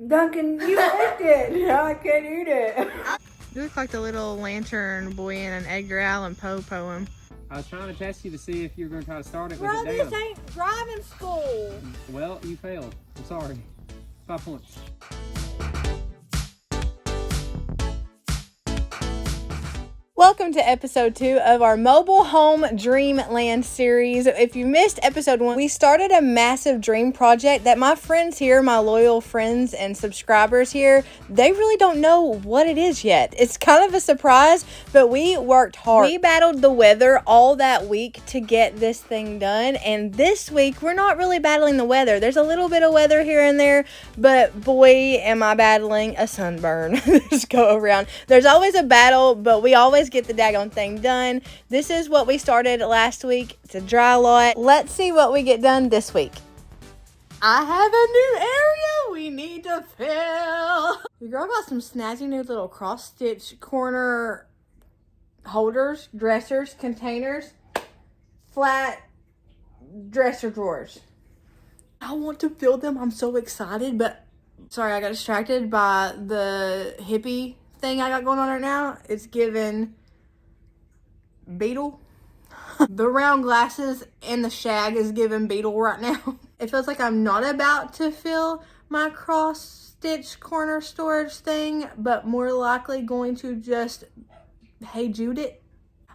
Duncan, you licked it. I can't eat it. You look like the little lantern boy in an Edgar Allan Poe poem. I was trying to test you to see if you were going to try to start it with Bro, it this down. ain't driving school. Well, you failed. I'm sorry. 5 points. Welcome to episode 2 of our mobile home dreamland series. If you missed episode 1, we started a massive dream project that my friends here, my loyal friends and subscribers here, they really don't know what it is yet. It's kind of a surprise, but we worked hard. We battled the weather all that week to get this thing done, and this week we're not really battling the weather. There's a little bit of weather here and there, but boy, am I battling a sunburn this go around. There's always a battle, but we always get the daggone thing done. This is what we started last week. It's a dry lot. Let's see what we get done this week. I have a new area we need to fill. Your girl got some snazzy new little cross-stitch corner holders, dressers, containers, flat dresser drawers. I want to fill them. I'm so excited, but sorry, I got distracted by the hippie thing I got going on right now. It's giving beetle. The round glasses and the shag is giving beetle right now. It feels like I'm not about to fill my cross-stitch corner storage thing, but more likely going to just Hey Jude it.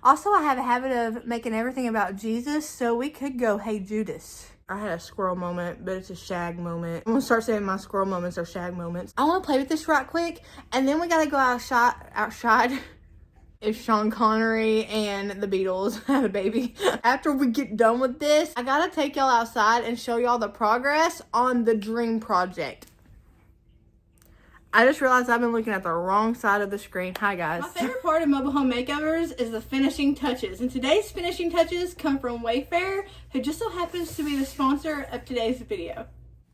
Also, I have a habit of making everything about Jesus, so we could go Hey Judas. I had a squirrel moment, but it's a shag moment. I'm gonna start saying my squirrel moments are shag moments. I wanna play with this right quick, and then we gotta go outside. If Sean Connery and the Beatles had a baby. After we get done with this, I gotta take y'all outside and show y'all the progress on the dream project. I just realized I've been looking at the wrong side of the screen. Hi guys. My favorite part of mobile home makeovers is the finishing touches. And today's finishing touches come from Wayfair, who just so happens to be the sponsor of today's video.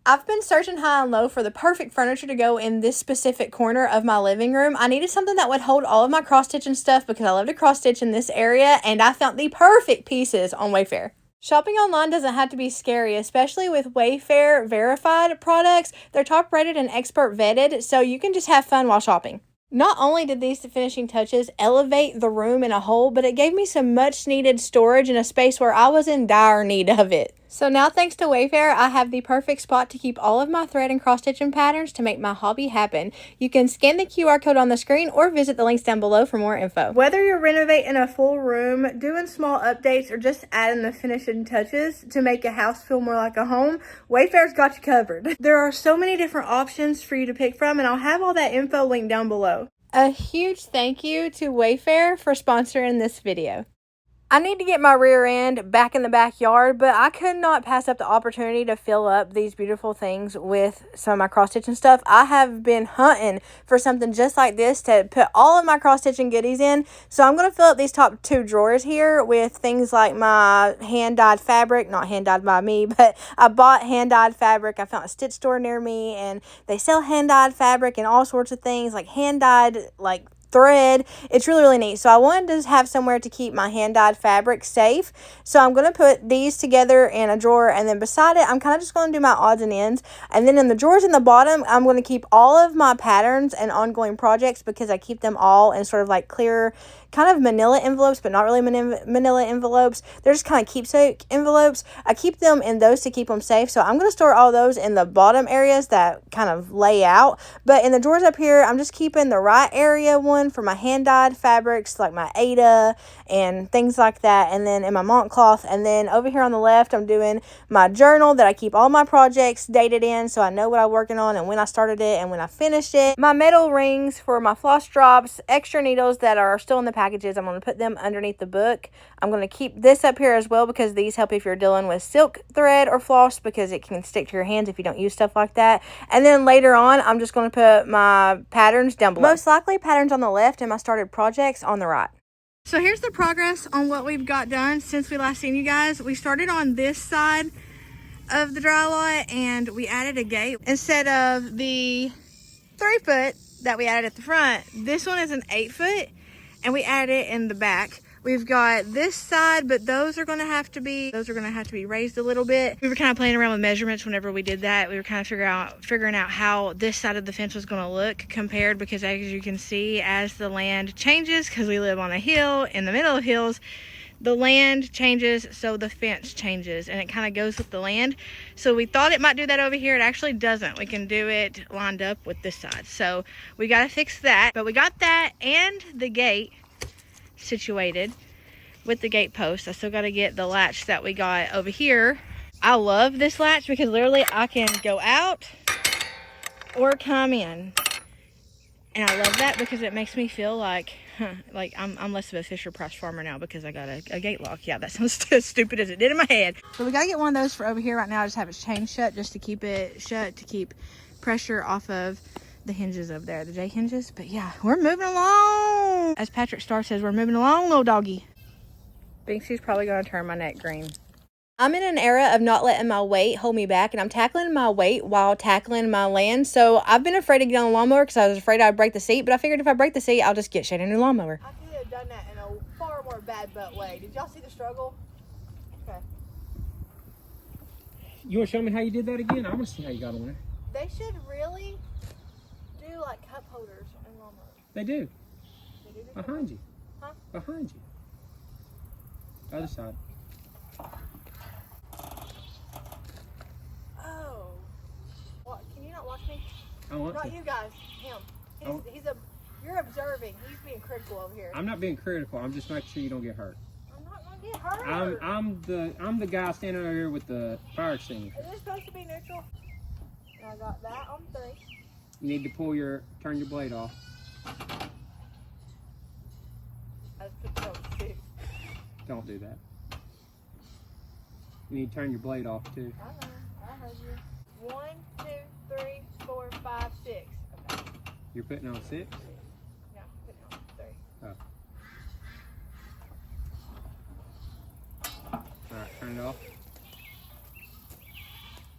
I've been searching high and low for the perfect furniture to go in this specific corner of my living room. I needed something that would hold all of my cross-stitching stuff because I love to cross-stitch in this area, and I found the perfect pieces on Wayfair. Shopping online doesn't have to be scary, especially with Wayfair verified products. They're top rated and expert vetted, so you can just have fun while shopping. Not only did these finishing touches elevate the room in a whole, but it gave me some much needed storage in a space where I was in dire need of it. So now, thanks to Wayfair, I have the perfect spot to keep all of my thread and cross-stitching patterns to make my hobby happen. You can scan the QR code on the screen or visit the links down below for more info. Whether you're renovating a full room, doing small updates, or just adding the finishing touches to make a house feel more like a home, Wayfair's got you covered. There are so many different options for you to pick from, and I'll have all that info linked down below. A huge thank you to Wayfair for sponsoring this video. I need to get my rear end back in the backyard, but I could not pass up the opportunity to fill up these beautiful things with some of my cross-stitching stuff. I have been hunting for something just like this to put all of my cross-stitching goodies in. So I'm going to fill up these top 2 drawers here with things like my hand-dyed fabric. Not hand-dyed by me, but I bought hand-dyed fabric. I found a stitch store near me, and they sell hand-dyed fabric and all sorts of things, like hand-dyed, like thread. It's really neat. So I wanted to have somewhere to keep my hand-dyed fabric safe. So I'm going to put these together in a drawer, and then beside it I'm kind of just going to do my odds and ends. And then in the drawers in the bottom, I'm going to keep all of my patterns and ongoing projects because I keep them all in sort of like clear kind of manila envelopes, but not really manila envelopes. They're just kind of keepsake envelopes. I keep them in those to keep them safe. So I'm going to store all those in the bottom areas that kind of lay out. But in the drawers up here, I'm just keeping the right area one for my hand-dyed fabrics like my Ada and things like that. And then in my monk cloth. And then over here on the left, I'm doing my journal that I keep all my projects dated in so I know what I'm working on and when I started it and when I finished it. My metal rings for my floss drops, extra needles that are still in the packages. I'm going to put them underneath the book. I'm going to keep this up here as well because these help if you're dealing with silk thread or floss because it can stick to your hands if you don't use stuff like that. And then later on, I'm just going to put my patterns down below. Most likely patterns on the left and my started projects on the right. So here's the progress on what we've got done since we last seen you guys. We started on this side of the dry lot and we added a gate. Instead of the 3-foot that we added at the front, this one is an 8-foot and we added it in the back. We've got this side, but those are gonna have to be raised a little bit. We were kind of playing around with measurements whenever we did that. We were kind of figuring out how this side of the fence was gonna look compared, because as you can see, as the land changes, because we live on a hill in the middle of hills, the land changes, so the fence changes, and it kind of goes with the land. So we thought it might do that over here. It actually doesn't. We can do it lined up with this side. So we got to fix that. But we got that and the gate situated with the gate post. I still got to get the latch that we got over here. I love this latch because literally I can go out or come in. And I love that because it makes me feel like I'm less of a Fisher Price farmer now because I got a gate lock. Yeah, that sounds as stupid as it did in my head. So we gotta get one of those for over here right now. I just have it chained shut just to keep it shut, to keep pressure off of the hinges over there, the J hinges. But yeah, we're moving along. As Patrick Star says, we're moving along, little doggy. Binksy's probably gonna turn my neck green. I'm in an era of not letting my weight hold me back, and I'm tackling my weight while tackling my land. So I've been afraid to get on the lawnmower because I was afraid I'd break the seat, but I figured if I break the seat, I'll just get Shane a new lawnmower. I could have done that in a far more bad butt way. Did y'all see the struggle? Okay. You want to show me how you did that again? I want to see how you got on there. They should really do like cup holders in lawnmowers. They do. They do Behind you. Huh? Behind you. Other side. What, can you not watch me? I want Not to. you guys, him. You're observing. He's being critical over here. I'm not being critical. I'm just making sure you don't get hurt. I'm not gonna get hurt. I'm the guy standing over here with the fire extinguisher. Is this supposed to be neutral? And I got that on 3. You need to turn your blade off. I just put it on 6. Don't do that. You need to turn your blade off too. I know. I heard you. 1, 2, 3, 4, 5, 6. Okay. You're putting on 6? Yeah, put it on 3. Oh. Alright, turn it off.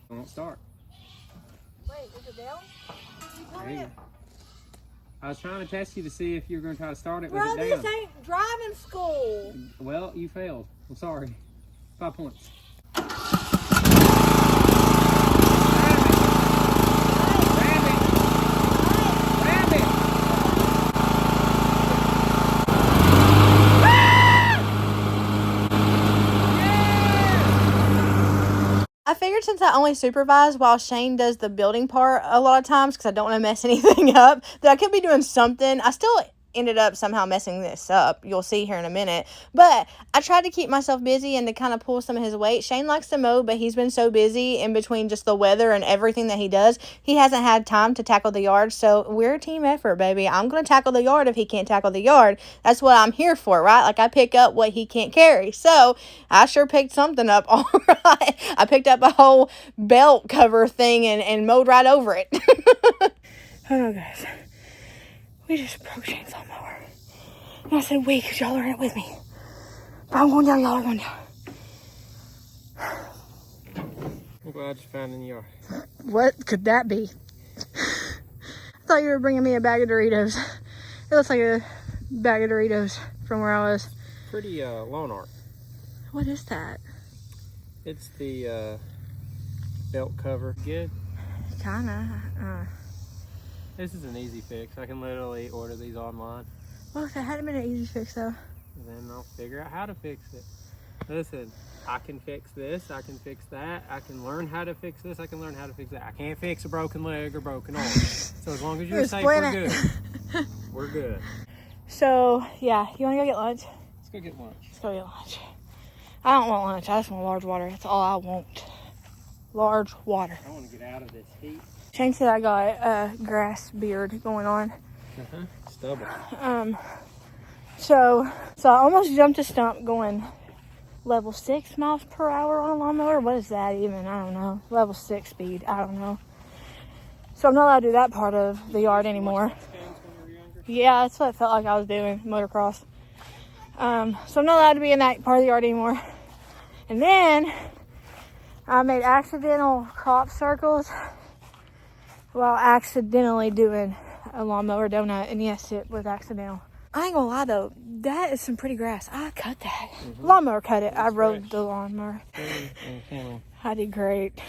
It won't start. Wait, is it down? There you go. I was trying to test you to see if you were going to try to start it with Bro, it down. this ain't driving school. Well, you failed. I'm sorry. 5 points. I figured since I only supervise while Shane does the building part a lot of times, because I don't want to mess anything up, that I could be doing something. I still ended up somehow messing this up. You'll see here in a minute. But I tried to keep myself busy and to kind of pull some of his weight. Shane likes to mow, but he's been so busy in between just the weather and everything that he does, he hasn't had time to tackle the yard. So we're a team effort, baby. I'm going to tackle the yard if he can't tackle the yard. That's what I'm here for, right? Like, I pick up what he can't carry. So I sure picked something up, all right. I picked up a whole belt cover thing and mowed right over it. Hold on, guys. We just broke Shane's lawnmower. And I said we, because y'all are in it with me. But I'm going down, y'all are going down. I'm glad you found in the yard. What could that be? I thought you were bringing me a bag of Doritos. It looks like a bag of Doritos from where I was. Pretty lawn art. What is that? It's the belt cover. Good. Kinda. This is an easy fix. I can literally order these online. Well, if it hadn't been an easy fix, though. And then I'll figure out how to fix it. Listen, I can fix this. I can fix that. I can learn how to fix this. I can learn how to fix that. I can't fix a broken leg or broken arm. So as long as you're safe, we're good. We're good. So, yeah. You want to go get lunch? Let's go get lunch. Let's go get lunch. I don't want lunch. I just want large water. That's all I want. Large water. I want to get out of this heat. Shane said I got a grass beard going on. Stubble. So I almost jumped a stump going level 6 miles per hour on a lawnmower. What is that even? I don't know. Level 6 speed. I don't know. So I'm not allowed to do that part of the yard anymore. Yeah, that's what it felt like I was doing, motocross. So I'm not allowed to be in that part of the yard anymore. And then I made accidental crop circles while accidentally doing a lawnmower donut. And yes, it was accidental. I ain't gonna lie though, that is some pretty grass. I cut that. Lawnmower cut it. I rode the lawnmower. I did great.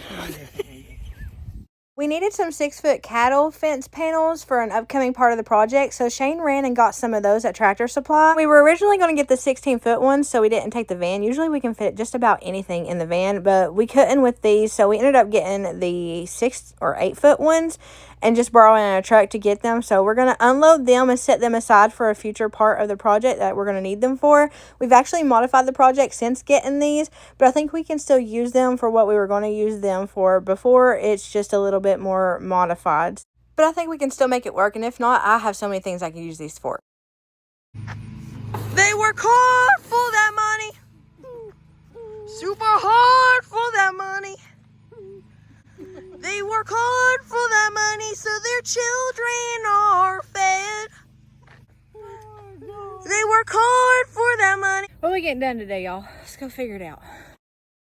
We needed some 6-foot cattle fence panels for an upcoming part of the project, so Shane ran and got some of those at Tractor Supply. We were originally going to get the 16-foot ones, so we didn't take the van. Usually we can fit just about anything in the van, but we couldn't with these, so we ended up getting the 6 or 8-foot ones and just borrowing a truck to get them. So we're going to unload them and set them aside for a future part of the project that we're going to need them for. We've actually modified the project since getting these, but I think we can still use them for what we were going to use them for before. It's just a little bit more modified. But I think we can still make it work, and if not, I have so many things I can use these for. They work hard for that money. Super hard for that money. They work hard for that money so their children are fed. They work hard for that money. What are we getting done today, y'all? Let's go figure it out.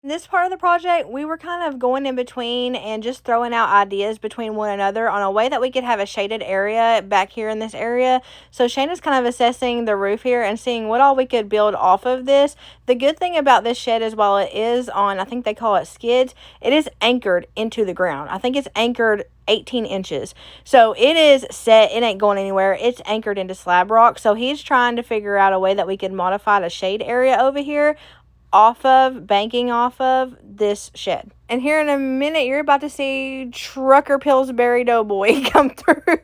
This part of the project, we were kind of going in between and just throwing out ideas between one another on a way that we could have a shaded area back here in this area. So Shane is kind of assessing the roof here and seeing what all we could build off of this. The good thing about this shed is while it is on, I think they call it skids, it is anchored into the ground. I think it's anchored 18 inches. So it is set. It ain't going anywhere. It's anchored into slab rock. So he's trying to figure out a way that we could modify the shade area over here banking off of this shed. And here in a minute, you're about to see Trucker Pillsbury Doughboy come through.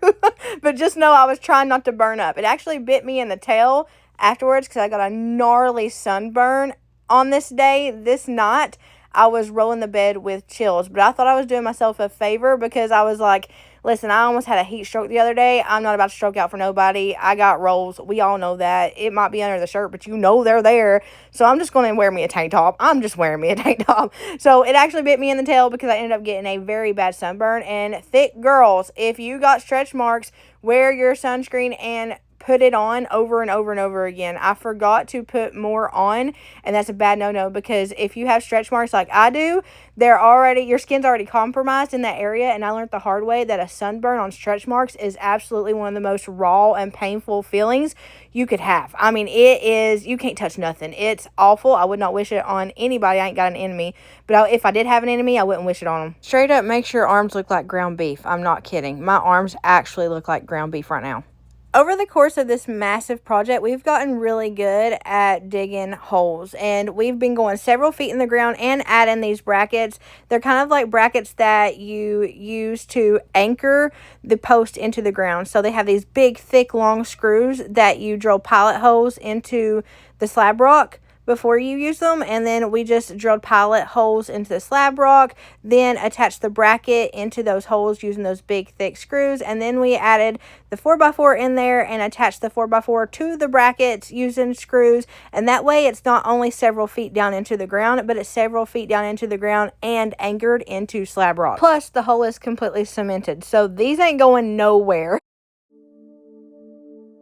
But just know I was trying not to burn up. It actually bit me in the tail afterwards because I got a gnarly sunburn on this day. This night, I was rolling the bed with chills. But I thought I was doing myself a favor because I was like, listen, I almost had a heat stroke the other day. I'm not about to stroke out for nobody. I got rolls. We all know that. It might be under the shirt, but you know they're there. So I'm just going to wear me a tank top. I'm just wearing me a tank top. So it actually bit me in the tail because I ended up getting a very bad sunburn. And thick girls, if you got stretch marks, wear your sunscreen and put it on over and over and over again. I forgot to put more on, and that's a bad no-no because if you have stretch marks like I do, your skin's already compromised in that area, and I learned the hard way that a sunburn on stretch marks is absolutely one of the most raw and painful feelings you could have. I mean, it is, you can't touch nothing. It's awful. I would not wish it on anybody. I ain't got an enemy, but if I did have an enemy, I wouldn't wish it on them. Straight up makes your arms look like ground beef. I'm not kidding. My arms actually look like ground beef right now. Over the course of this massive project, we've gotten really good at digging holes, and we've been going several feet in the ground and adding these brackets. They're kind of like brackets that you use to anchor the post into the ground. So they have these big, thick, long screws that you drill pilot holes into the slab rock before you use them, and then we just drilled pilot holes into the slab rock, then attached the bracket into those holes using those big thick screws, and then we added the 4x4 in there and attached the 4x4 to the brackets using screws, and that way it's not only several feet down into the ground, but it's several feet down into the ground and anchored into slab rock. Plus the hole is completely cemented, so these ain't going nowhere.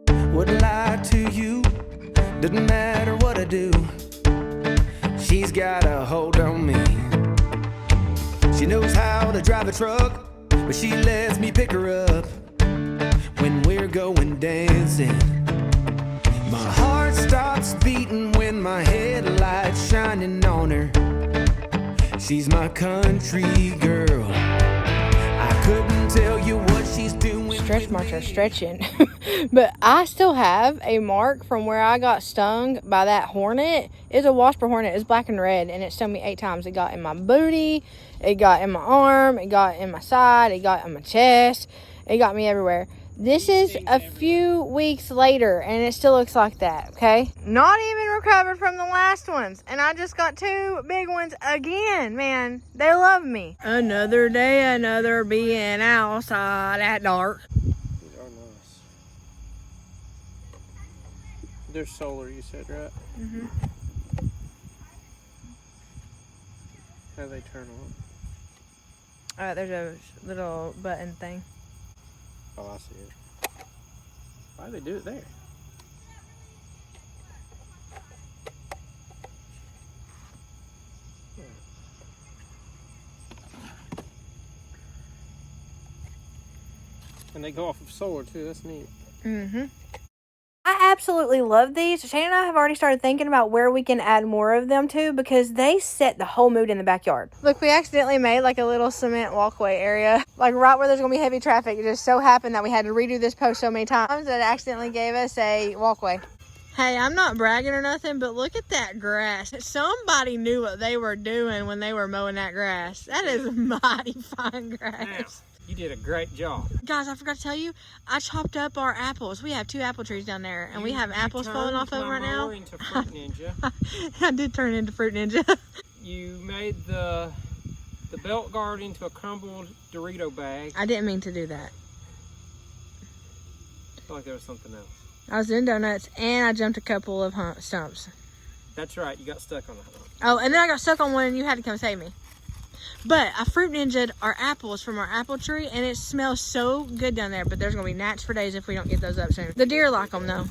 Wouldn't lie to you, doesn't matter what I do. She's got a hold on me. She knows how to drive a truck, but she lets me pick her up when we're going dancing. My heart stops beating when my headlights shining on her. She's my country girl. I couldn't tell you what she's doing. Stretch marks are stretching. But I still have a mark from where I got stung by that hornet. It's a Wasper hornet. It's black and red, and it stung me 8 times. It got in my booty, it got in my arm, it got in my side, it got in my chest. It got me everywhere. This is a few weeks later, and it still looks like that, okay? Not even recovered from the last ones, and I just got 2 big ones again, man. They love me. Another day, another being outside at dark. These are nice. They're solar, you said, right? Mm-hmm. How do they turn on? There's a little button thing. Oh, I see it. Why do they do it there? And they go off of solar too. That's neat. Mm-hmm. I absolutely love these. Shane and I have already started thinking about where we can add more of them to because they set the whole mood in the backyard. Look, we accidentally made like a little cement walkway area, like right where there's gonna be heavy traffic. It just so happened that we had to redo this post so many times that it accidentally gave us a walkway. Hey, I'm not bragging or nothing, but look at that grass. Somebody knew what they were doing when they were mowing that grass. That is mighty fine grass. Now, you did a great job. Guys, I forgot to tell you, I chopped up our apples. We have 2 apple trees down there, and we have apples falling off of them right now. Into Fruit Ninja. I did turn into Fruit Ninja. You made the belt guard into a crumbled Dorito bag. I didn't mean to do that. I feel like there was something else. I was doing donuts, and I jumped a couple of stumps. That's right, you got stuck on that one. Oh, and then I got stuck on one, and you had to come save me. But I Fruit Ninja'd our apples from our apple tree, and it smells so good down there, but there's going to be gnats for days if we don't get those up soon. The deer like them, though.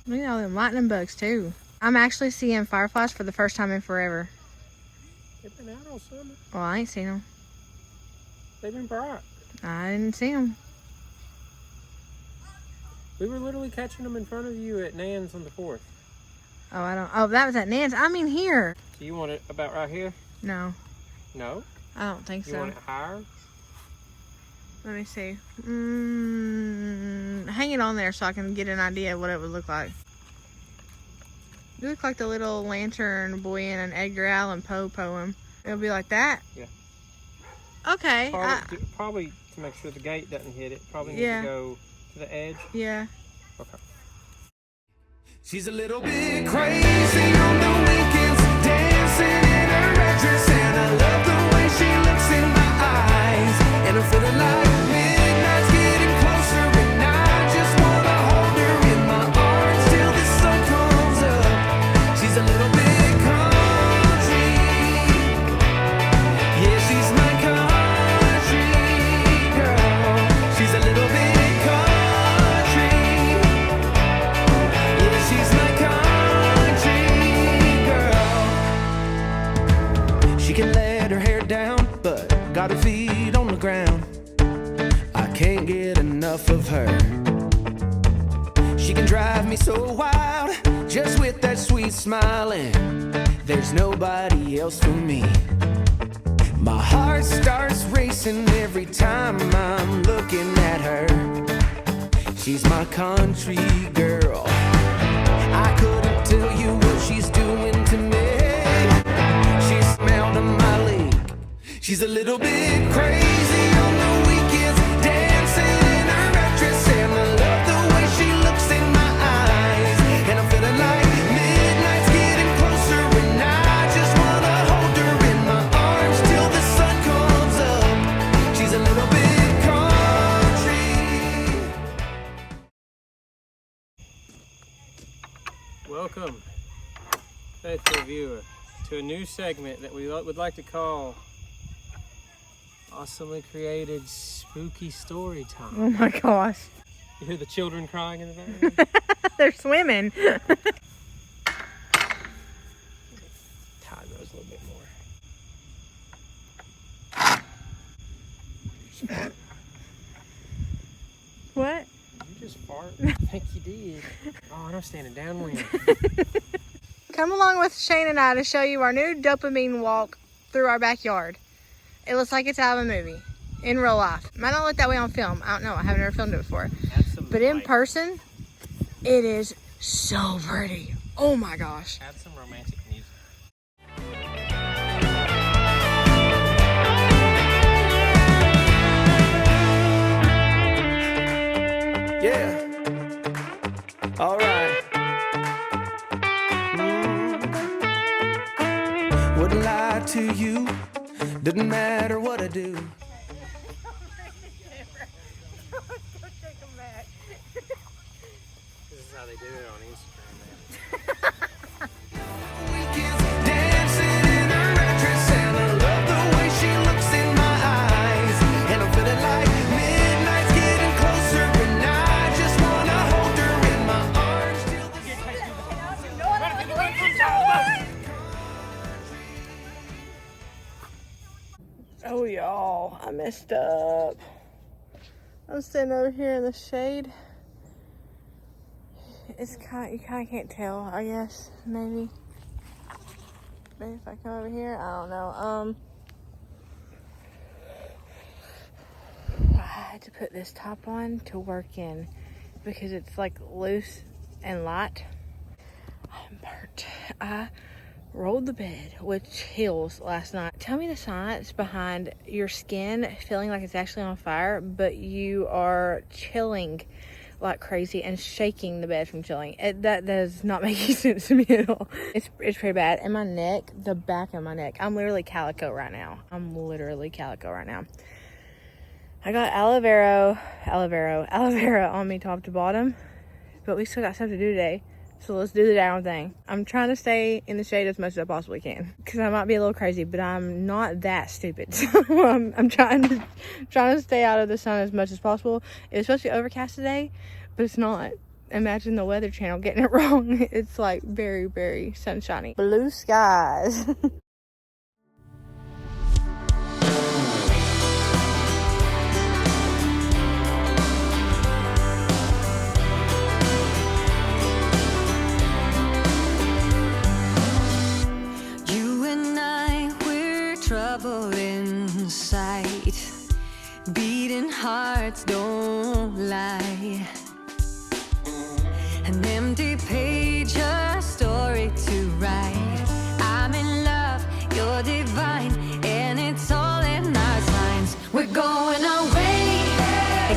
Look at all them lightning bugs, too. I'm actually seeing fireflies for the first time in forever. They've been out all summer. Well, I ain't seen them. They've been bright. I didn't see them. We were literally catching them in front of you at Nan's on the 4th. Oh, that was at Nan's. I mean here. So you want it about right here? No, No? I don't think You so. want it higher? Let me see. Hang it on there so I can get an idea of what it would look like. You look like the little lantern boy in an Edgar Allan Poe poem. It'll be like that? Yeah. Okay. Probably to make sure the gate doesn't hit it. Probably need Yeah. to go to the edge. Yeah. Okay. She's a little bit crazy on the weekends, dancing in her red dress, and I love the way she looks in my eyes, and I'm feeling like midnight's getting closer, and I just wanna hold her in my arms till the sun comes up. She's a little bit country, yeah, she's my country girl. She's a little bit country, yeah, she's my country girl. She can let her hair down, but got her feet on the ground. I can't get enough of her. She can drive me so wild, just with that sweet smile, and there's nobody else for me. My heart starts racing every time I'm looking at her. She's my country girl. I couldn't tell you what she's doing to me. She smelled of my leak. She's a little bit crazy on the weekends, dancing in her red dress, and I love the way she looks in my eyes, and I'm feeling like midnight's getting closer, and I just wanna hold her in my arms till the sun comes up. She's a little bit country. Welcome, faithful viewer, to a new segment that we would like to call Awesomely Created Spooky Story Time. Oh my gosh. You hear the children crying in the background? They're swimming. Tie those a little bit more. What? You just fart? I think you did. Oh, and I'm standing downwind. Come along with Shane and I to show you our new dopamine walk through our backyard. It looks like it's out of a movie in real life. Might not look that way on film. I don't know. I haven't ever filmed it before. But in person, it is so pretty. Oh my gosh. Add some romantic music. Yeah. All right. Wouldn't lie to you. Doesn't matter what I do. This is how they do it on Instagram, man. Weekends dancing in her red dress, and I love the way she looks in my eyes, and I'm feeling like midnight's getting closer, and I just wanna hold her in my arms till the Oh, y'all, I messed up. I'm sitting over here in the shade. It's kind, you kind of can't tell, I guess, maybe. Maybe if I come over here, I don't know. I had to put this top on to work in because it's like loose and light. I'm burnt. I rolled the bed with chills last night. Tell me the science behind your skin feeling like it's actually on fire, but you are chilling like crazy and shaking the bed from chilling. That does not make any sense to me at all. It's pretty bad. And my neck, the back of my neck, I'm literally calico right now. I got aloe vera on me top to bottom, but we still got stuff to do today. So let's do the down thing. I'm trying to stay in the shade as much as I possibly can because I might be a little crazy, but I'm not that stupid. So I'm trying to stay out of the sun as much as possible. It's supposed to be overcast today, but it's not. Imagine the Weather Channel getting it wrong. It's like very, very sunshiny. Blue skies. Trouble in sight, beating hearts don't lie, an empty page, a story to write. I'm in love, you're divine, and it's all in our signs. We're going away,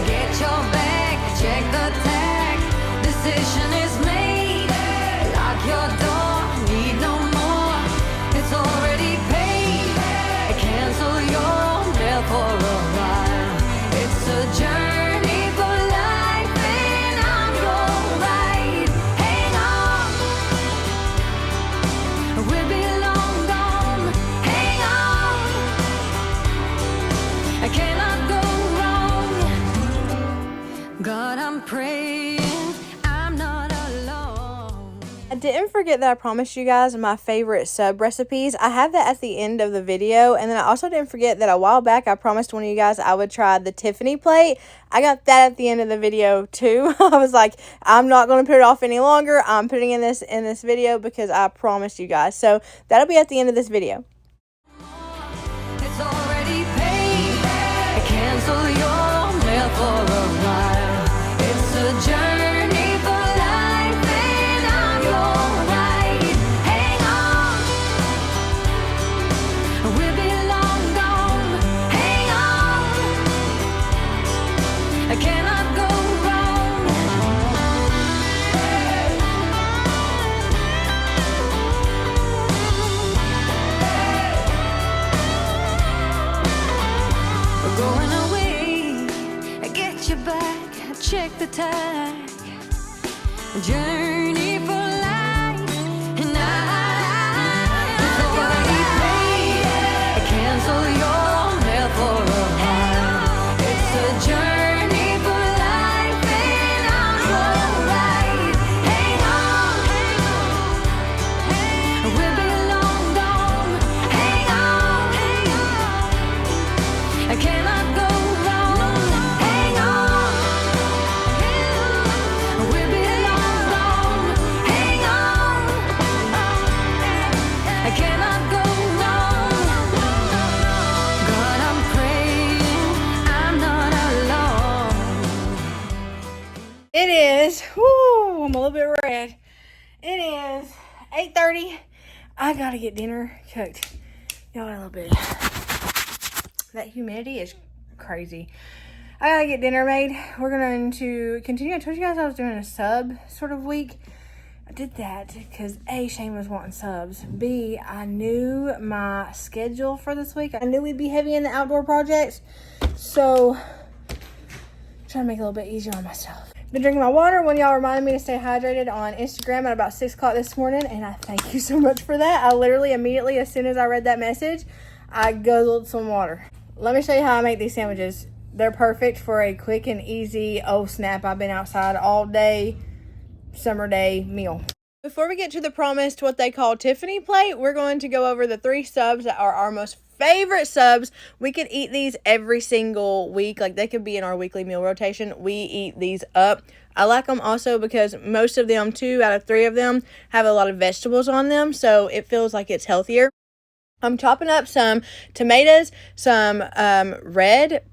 get your bag, check the tag, decision is made, lock your door, need no more, it's already paid. Cancel your mail for a while. It's a journey for life, and I'm your ride. Hang on, we'll be long gone. Hang on, I cannot go wrong. God, I'm praying I'm not alone. I didn't forget that I promised you guys my favorite sub recipes. I have that at the end of the video. And then I also didn't forget that a while back I promised one of you guys I would try the Tiffany plate. I got that at the end of the video too. I was like, I'm not going to put it off any longer. I'm putting in this video because I promised you guys. So that'll be at the end of this video. It's already paid. Cancel your mail for a while. It's a journey for life, and I'm your ride. Hang on, we'll be long gone. Hang on, I cannot go wrong. We're going away, I get you back, check the tag, journey for life, and it's already paid. Cancel your mail for a while. It's a journey for life, and I'm your ride. Hang on, we'll be long gone. Hang on, I cannot go wrong. Hang on, we'll be long gone. Hang on, I cannot go wrong. God, I'm praying I'm not alone. It is, whoo, I'm a little bit red. It is 8:30. I gotta get dinner cooked. Y'all, a little bit. That humidity is crazy. I gotta get dinner made. We're going to continue. I told you guys I was doing a sub sort of week. I did that because A, Shane was wanting subs. B, I knew my schedule for this week. I knew we'd be heavy in the outdoor projects. So, trying to make it a little bit easier on myself. Been drinking my water. One of y'all reminded me to stay hydrated on Instagram at about 6 o'clock this morning, and I thank you so much for that. I literally immediately, as soon as I read that message, I guzzled some water. Let me show you how I make these sandwiches. They're perfect for a quick and easy, oh snap, I've been outside all day, summer day meal. Before we get to the promised what they call Tiffany plate, we're going to go over the 3 subs that are our most favorite subs. We could eat these every single week. Like, they could be in our weekly meal rotation. We eat these up. I like them also because most of them, 2 out of 3 of them, have a lot of vegetables on them, so it feels like it's healthier. I'm chopping up some tomatoes, some red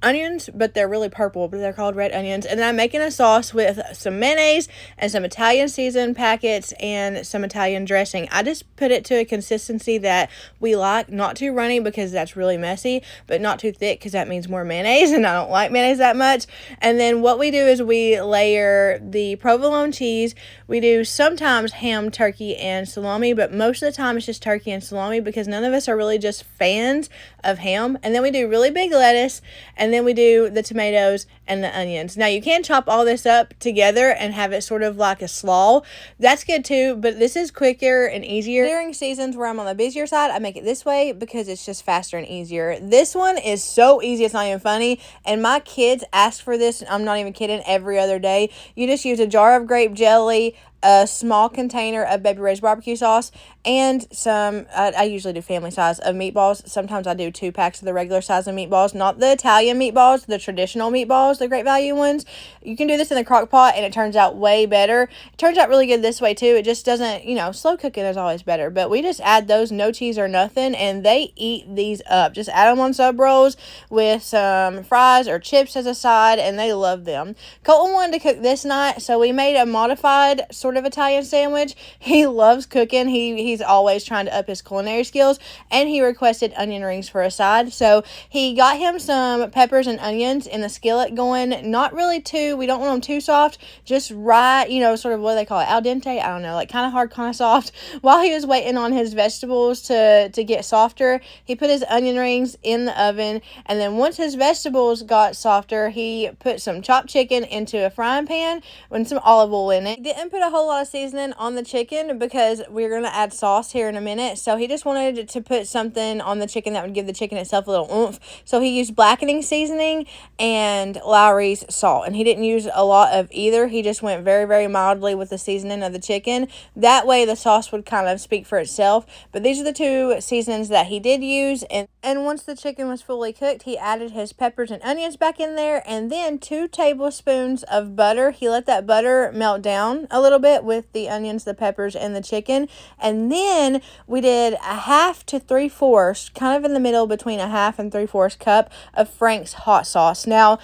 onions, but they're really purple, but they're called red onions. And then I'm making a sauce with some mayonnaise and some Italian season packets and some Italian dressing. I just put it to a consistency that we like, not too runny because that's really messy, but not too thick because that means more mayonnaise, and I don't like mayonnaise that much. And then what we do is we layer the provolone cheese. We do sometimes ham, turkey, and salami, but most of the time it's just turkey and salami because none of us are really just fans of ham. And then we do really big lettuce, and then we do the tomatoes and the onions. Now, you can chop all this up together and have it sort of like a slaw. That's good too, but this is quicker and easier. During seasons where I'm on the busier side, I make it this way because it's just faster and easier. This one is so easy, it's not even funny, and my kids ask for this, and I'm not even kidding, every other day. You just use a jar of grape jelly, a small container of Baby Ray's barbecue sauce, and some, I usually do family size of meatballs. Sometimes I do 2 packs of the regular size of meatballs, not the Italian meatballs, the traditional meatballs, the Great Value ones. You can do this in the crock pot, and it turns out way better. It turns out really good this way, too. It just doesn't, slow cooking is always better. But we just add those, no cheese or nothing, and they eat these up. Just add them on sub rolls with some fries or chips as a side, and they love them. Colton wanted to cook this night, so we made a modified sort of Italian sandwich. He loves cooking. He's always trying to up his culinary skills, and he requested onion rings for a side. So he got him some peppers and onions in the skillet going, not really too, we don't want them too soft, just right, sort of what do they call it, al dente, I don't know, like kind of hard, kind of soft. While he was waiting on his vegetables to get softer, he put his onion rings in the oven, and then once his vegetables got softer, he put some chopped chicken into a frying pan with some olive oil in it. He didn't put a whole lot of seasoning on the chicken because we're going to add sauce here in a minute, so he just wanted to put something on the chicken that would give the chicken itself a little oomph. So he used blackening seasoning and Lowry's salt, and he didn't use a lot of either. He just went very, very mildly with the seasoning of the chicken. That way the sauce would kind of speak for itself. But these are the 2 seasonings that he did use, and once the chicken was fully cooked, he added his peppers and onions back in there, and then 2 tablespoons of butter. He let that butter melt down a little bit with the onions, the peppers, and the chicken. And then we did a 1/2 to 3/4, kind of in the middle between a 1/2 and 3/4 cup of Frank's hot sauce. Now,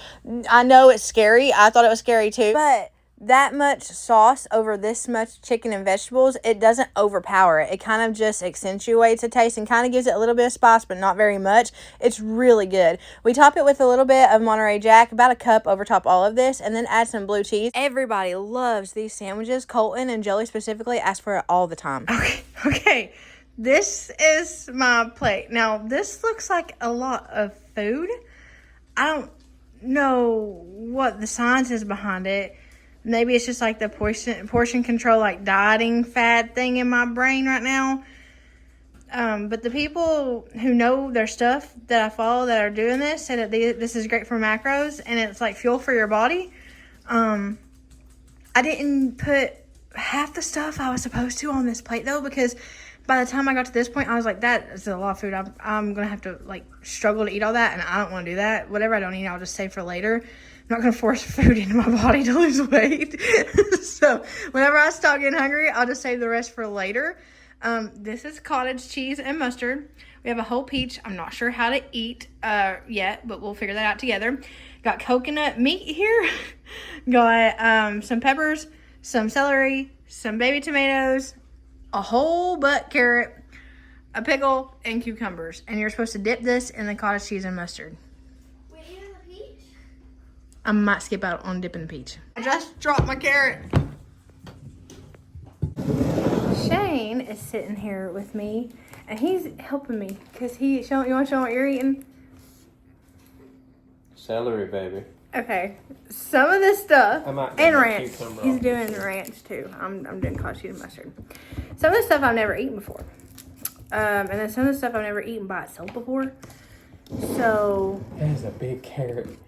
I know it's scary. I thought it was scary too, but that much sauce over this much chicken and vegetables, it doesn't overpower it. It kind of just accentuates the taste and kind of gives it a little bit of spice, but not very much. It's really good. We top it with a little bit of Monterey Jack, about a cup over top all of this, and then add some blue cheese. Everybody loves these sandwiches. Colton and Joey specifically ask for it all the time. Okay. This is my plate. Now, this looks like a lot of food. I don't know what the science is behind it. Maybe it's just like the portion control, like dieting fad thing in my brain right now. But the people who know their stuff that I follow that are doing this say that this is great for macros and it's like fuel for your body. I didn't put half the stuff I was supposed to on this plate though, because by the time I got to this point, I was like, that is a lot of food. I'm going to have to like struggle to eat all that, and I don't want to do that. Whatever I don't eat, I'll just save for later. I'm not going to force food into my body to lose weight. So whenever I start getting hungry, I'll just save the rest for later. This is cottage cheese and mustard. We have a whole peach. I'm not sure how to eat yet, but we'll figure that out together. Got coconut meat here. Got some peppers, some celery, some baby tomatoes, a whole butt carrot, a pickle, and cucumbers. And you're supposed to dip this in the cottage cheese and mustard. Wait, even the peach? I might skip out on dipping the peach. I just dropped my carrot. Shane is sitting here with me, and he's helping me because you want to show what you're eating? Celery, baby. Okay, some of this stuff, I might and do ranch. cucumber He's on doing this. ranch too. I'm doing cottage cheese and mustard. Some of the stuff I've never eaten before. And then some of the stuff I've never eaten by itself before. So That is a big carrot.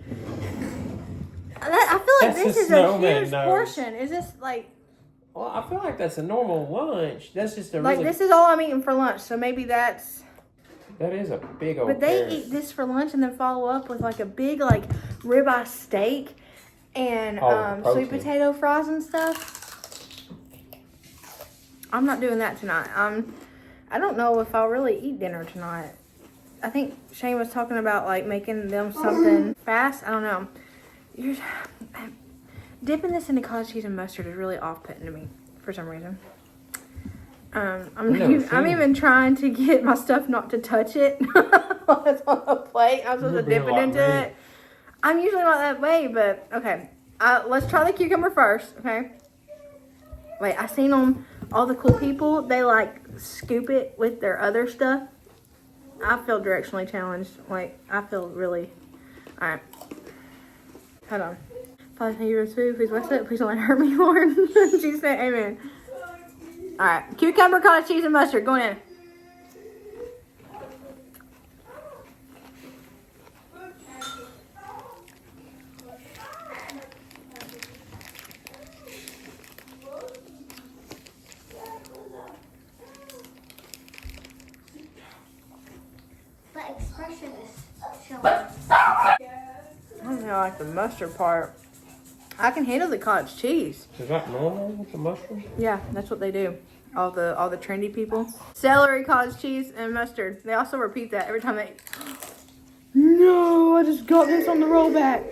I feel like That's this a is a snowman huge nose. portion. Is this like Well, I feel like that's a normal lunch. That's just a Like, really... this is all I'm eating for lunch, so maybe that's... That is a big old But they carrot. eat this for lunch and then follow up with like a big like ribeye steak and sweet protein. potato fries and stuff. I'm not doing that tonight. I don't know if I'll really eat dinner tonight. I think Shane was talking about like making them something fast. I don't know. Dipping this into cottage cheese and mustard is really off-putting to me for some reason. I'm even trying to get my stuff not to touch it while it's on the plate. I'm supposed to dip it into it. I'm usually not that way, but okay. Let's try the cucumber first, okay? Wait, I seen them, all the cool people, they like scoop it with their other stuff. I feel directionally challenged. Like, I feel really, all right. Hold on. Father, thank you for this food. Please bless it. Please don't let it hurt me, Lord. She said, amen. All right, cucumber, cottage cheese, and mustard. Going in. But expression is showing. I don't know, like the mustard part. I can handle the cottage cheese. Is that normal with the mushroom? Yeah, that's what they do. All the trendy people. Celery, cottage cheese, and mustard. They also repeat that every time they... No, I just got this on the rollback.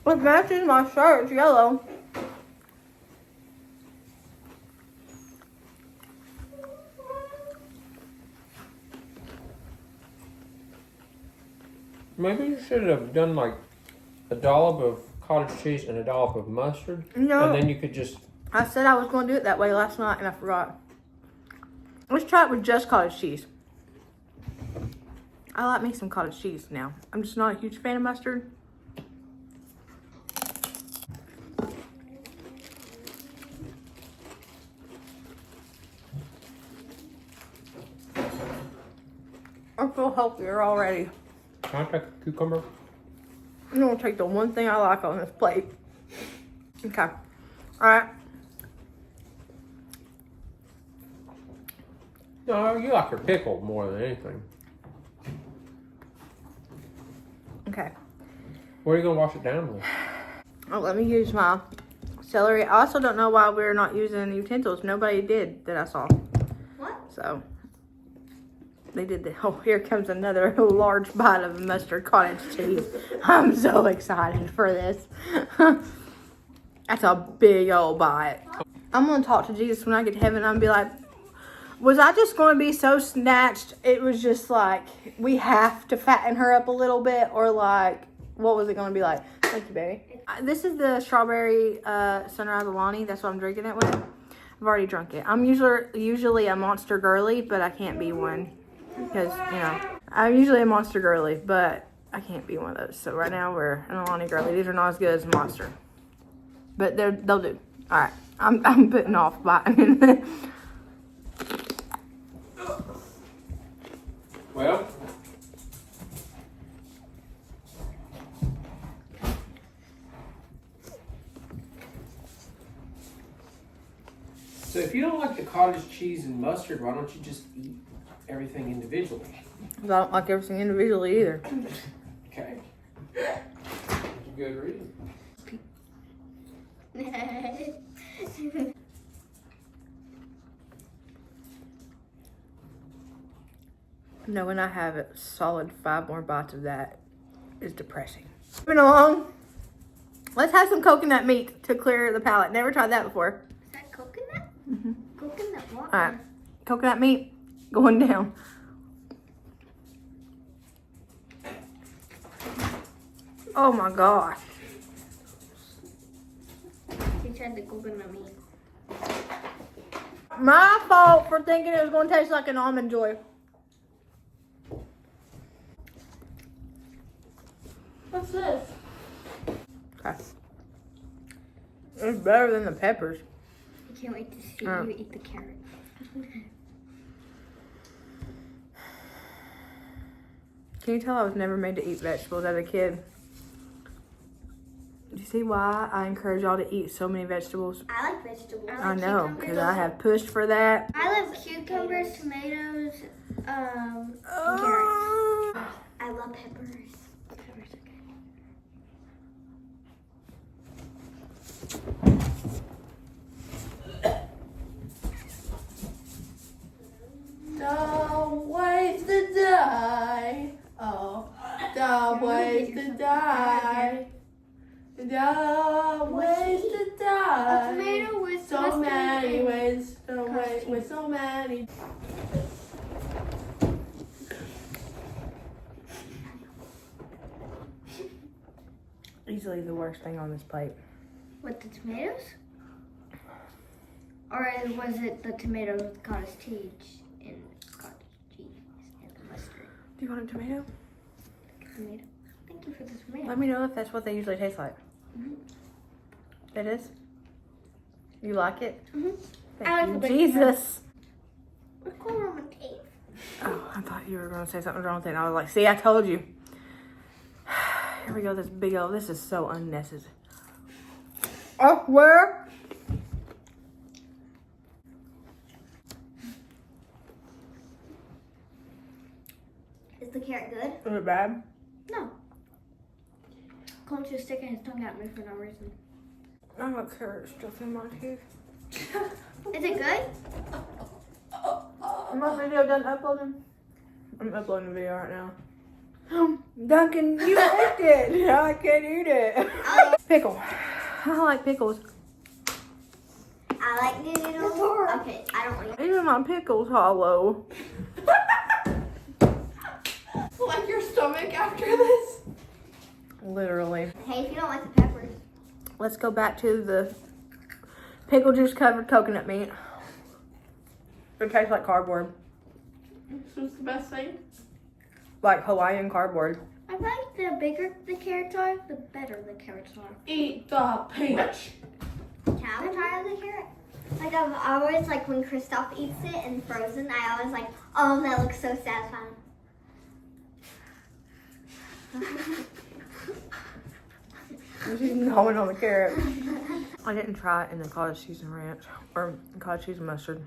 It matches my shirt. It's yellow. Maybe you should have done like a dollop of cottage cheese and a dollop of mustard. No. And then you could just... I said I was going to do it that way last night and I forgot. Let's try it with just cottage cheese. I like me some cottage cheese now. I'm just not a huge fan of mustard. I feel healthier already. Can I take a cucumber? I'm gonna take the one thing I like on this plate. Okay. Alright. No, you like your pickle more than anything. Okay. What are you going to wash it down with? Oh, let me use my celery. I also don't know why we're not using utensils. Nobody did that I saw. What? So, they did the... Oh, here comes another large bite of mustard cottage cheese. I'm so excited for this. That's a big old bite. I'm going to talk to Jesus when I get to heaven. I'm going to be like, was I just going to be so snatched? It was just like, we have to fatten her up a little bit, or like, what was it going to be like? Thank you, baby. This is the strawberry Sunrise Alani. That's what I'm drinking it with. I've already drunk it. I'm usually a monster girly, but I can't be one because, you know, I'm usually a monster girly, but I can't be one of those. So right now we're an Alani girly. These are not as good as monster, but they'll do. All right, I'm putting off buying. Well, so if you don't like the cottage cheese and mustard, why don't you just eat everything individually? I don't like everything individually either. Okay. That's a good reason. Knowing I have a solid 5 more bites of that is depressing. Moving along. Let's have some coconut meat to clear the palate. Never tried that before. Is that coconut? Coconut water. All right, coconut meat going down. Oh my gosh. You tried the coconut meat. My fault for thinking it was going to taste like an Almond Joy. What's this? Okay. It's better than the peppers. I can't wait to see you eat the carrot. Can you tell I was never made to eat vegetables as a kid? You see why I encourage y'all to eat so many vegetables? I like vegetables. I know, because I have pushed for that. I love cucumbers, tomatoes, and carrots. I love peppers. Peppers are good. Don't waste the die. Oh, don't waste the die. Don't waste the die. A tomato with So mustard many and ways. Don't wait with so many. Easily the worst thing on this plate. With the tomatoes? Or was it the tomatoes with cottage cheese and the mustard? Do you want a tomato? Tomato. Thank you for the tomato. Let me know if that's what they usually taste like. It is? You like it? Mhm. Thank I like you, the big Jesus. We're going on a cave. Oh, I thought you were going to say something wrong with it. And I was like, see, I told you. Here we go, this big old, this is so unnecessary. Oh, where? Is the carrot good? Is it bad? No. Colin's just sticking his tongue at me for no reason. I got carrot stuff in my teeth. Is it good? Is my video done uploading? I'm uploading the video right now. Duncan, you liked it. I can't eat it. Pickle. I like pickles. I like noodles. Okay, I don't like Even my pickle's hollow. Like your stomach after this? Literally. Hey, if you don't like the peppers. Let's go back to the pickle juice covered coconut meat. It tastes like cardboard. This was the best thing. Like Hawaiian cardboard. I feel like the bigger the carrots are, the better the carrots are. Eat the peach. Can I try the carrot? Like I've always like when Kristoff eats it in Frozen, I always like, oh, that looks so satisfying. She's gnawing on the carrot. I didn't try it in the cottage cheese and ranch. Or cottage cheese and mustard.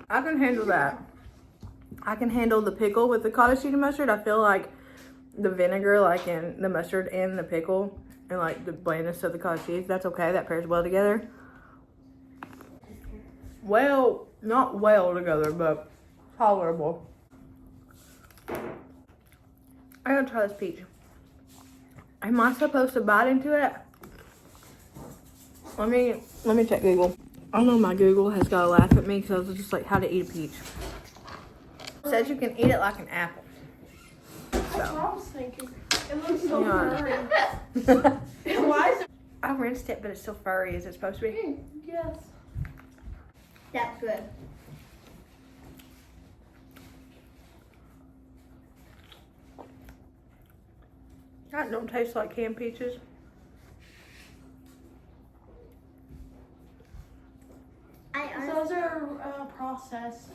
I can handle that. I can handle the pickle with the cottage cheese and mustard. I feel like the vinegar, like in the mustard and the pickle, and like the blandness of the cottage cheese, that's okay. That pairs well together. Well, not well together, but tolerable. I gotta try this peach. Am I supposed to bite into it? Let me check Google. I know my Google has got to laugh at me because I was just like, how to eat a peach. It says you can eat it like an apple. That's what I was thinking. It looks so Yeah. furry. Why is it? I rinsed it, but it's still furry. Is it supposed to be? Yes. That's good. That don't taste like canned peaches. Those are processed.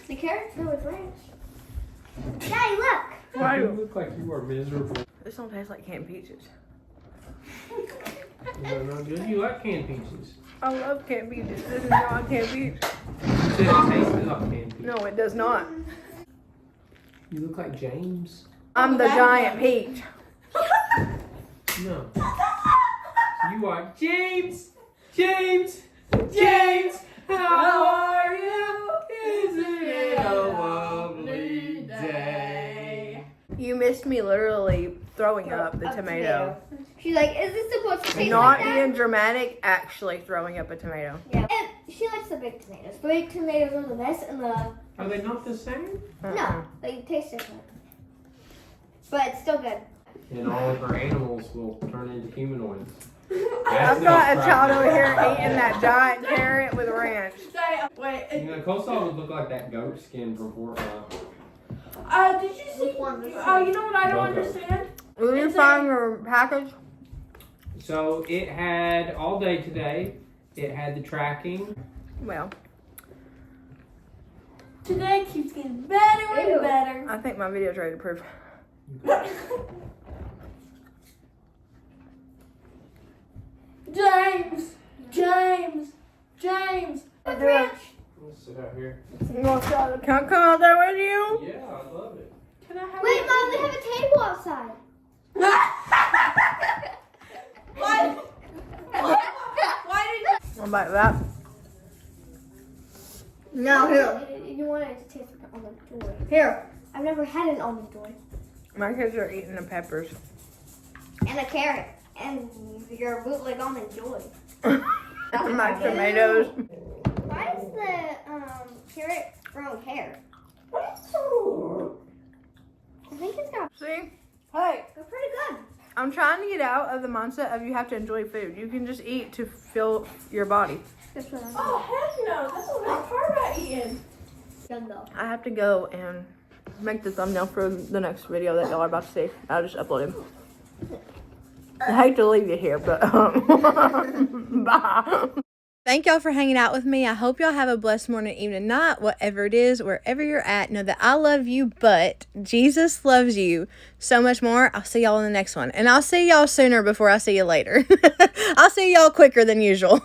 The carrots go with ranch. Daddy, look. Why? You look like you are miserable. This don't taste like canned peaches. They're not good. You like canned peaches. I love canned peaches. This is not canned peach. You said it tasted like canned peaches. No, it does not. You look like James. I'm the giant peach. No. You are James. James. James. How are you? Isn't it a lovely day? You missed me literally throwing up the tomato. She's like, is this supposed to taste Not like that? being dramatic, actually throwing up a tomato. Yeah. And she likes the big tomatoes. The big tomatoes are the best, and the Are they not the same? no, they taste different. But it's still good. And all of our animals will turn into humanoids. I've got a child over here eating that giant carrot with ranch. Wait, You know, coleslaw would look like that goat skin from Fortnite. did you see? You know what I don't understand? Will you find your package? So it had all day today. It had the tracking. Well, Today keeps getting better and better. I think my video's ready to prove. James! James! James! Let's sit out here. Can I come out there with you? Yeah, I love it. Can I have Wait, Mom, they have a table outside. What? Why did you? One bite of that. No, here. You want it to taste like an almond joy. Here. I've never had an almond joy. My kids are eating the peppers. And a carrot. And your bootleg almond joy. My tomatoes. Why is the carrot growing hair? I think it's got See? Hey. they're pretty good. I'm trying to get out of the mindset of you have to enjoy food. You can just eat to fill your body. That's what I'm Oh, heck no. That's the best part about eating. done though. I have to go and make the thumbnail for the next video that y'all are about to see. I'll just upload it. I hate to leave you here, but bye. Thank y'all for hanging out with me. I hope y'all have a blessed morning, evening, night, whatever it is, wherever you're at. Know that I love you, but Jesus loves you so much more. I'll see y'all in the next one. And I'll see y'all sooner before I see you later. I'll see y'all quicker than usual.